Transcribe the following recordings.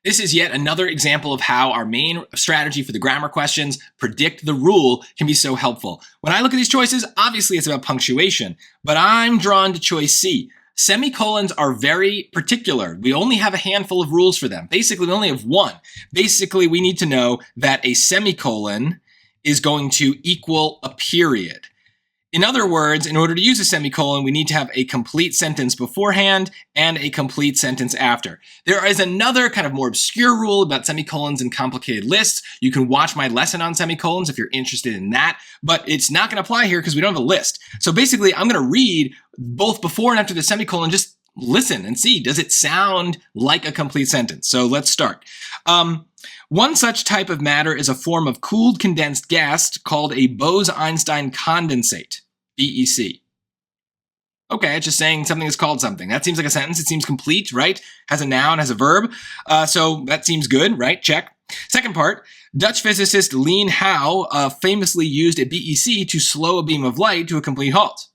This is yet another example of how our main strategy for the grammar questions, predict the rule, can be so helpful. When I look at these choices, obviously it's about punctuation, but I'm drawn to choice C. Semicolons are very particular. We only have a handful of rules for them. Basically, we only have one. Basically, we need to know that a semicolon is going to equal a period. In other words, in order to use a semicolon, we need to have a complete sentence beforehand and a complete sentence after. There is another kind of more obscure rule about semicolons and complicated lists. You can watch my lesson on semicolons if you're interested in that, but it's not going to apply here because we don't have a list. So basically, I'm going to read both before and after the semicolon. Just listen and see, does it sound like a complete sentence? So let's start. One such type of matter is a form of cooled condensed gas called a Bose-Einstein condensate. BEC. Okay, it's just saying something is called something. That seems like a sentence. It seems complete, right? Has a noun, has a verb. So that seems good, right? Check. Second part, Dutch physicist Leen Howe famously used a BEC to slow a beam of light to a complete halt.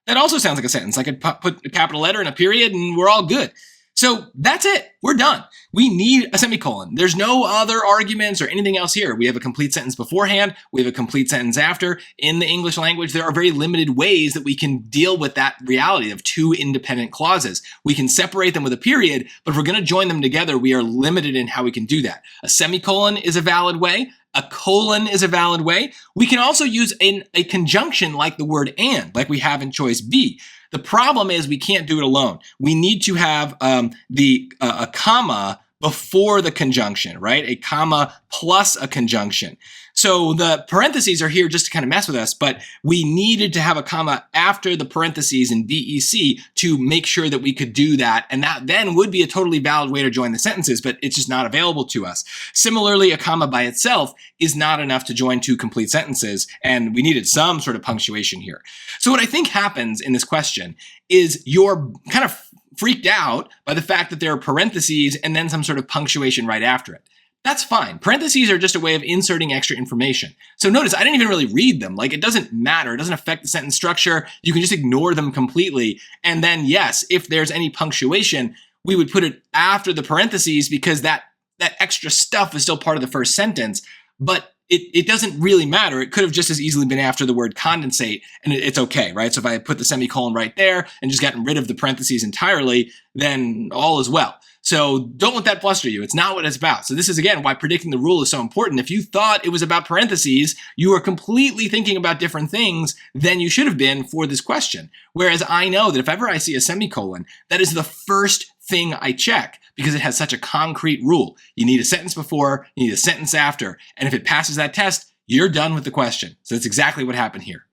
That also sounds like a sentence. I could put a capital letter and a period and we're all good. So that's it. We're done. We need a semicolon. There's no other arguments or anything else here. We have a complete sentence beforehand. We have a complete sentence after. In the English language, there are very limited ways that we can deal with that reality of two independent clauses. We can separate them with a period, but if we're going to join them together, we are limited in how we can do that. A semicolon is a valid way. A colon is a valid way. We can also use a conjunction like the word and, like we have in choice B. The problem is we can't do it alone. We need to have a comma before the conjunction, right? A comma plus a conjunction. So the parentheses are here just to kind of mess with us, but we needed to have a comma after the parentheses in BEC to make sure that we could do that. And that then would be a totally valid way to join the sentences, but it's just not available to us. Similarly, a comma by itself is not enough to join two complete sentences, and we needed some sort of punctuation here. So what I think happens in this question is you're kind of freaked out by the fact that there are parentheses and then some sort of punctuation right after it. That's fine. Parentheses are just a way of inserting extra information. So notice I didn't even really read them. Like, it doesn't matter. It doesn't affect the sentence structure. You can just ignore them completely. And then yes, if there's any punctuation, we would put it after the parentheses because that extra stuff is still part of the first sentence. But it doesn't really matter. It could have just as easily been after the word condensate, and it's okay, right? So if I put the semicolon right there and just gotten rid of the parentheses entirely, then all is well. So don't let that fluster you. It's not what it's about. So this is, again, why predicting the rule is so important. If you thought it was about parentheses, you are completely thinking about different things than you should have been for this question. Whereas I know that if ever I see a semicolon, that is the first thing I check because it has such a concrete rule. You need a sentence before, you need a sentence after, and if it passes that test, you're done with the question. So that's exactly what happened here.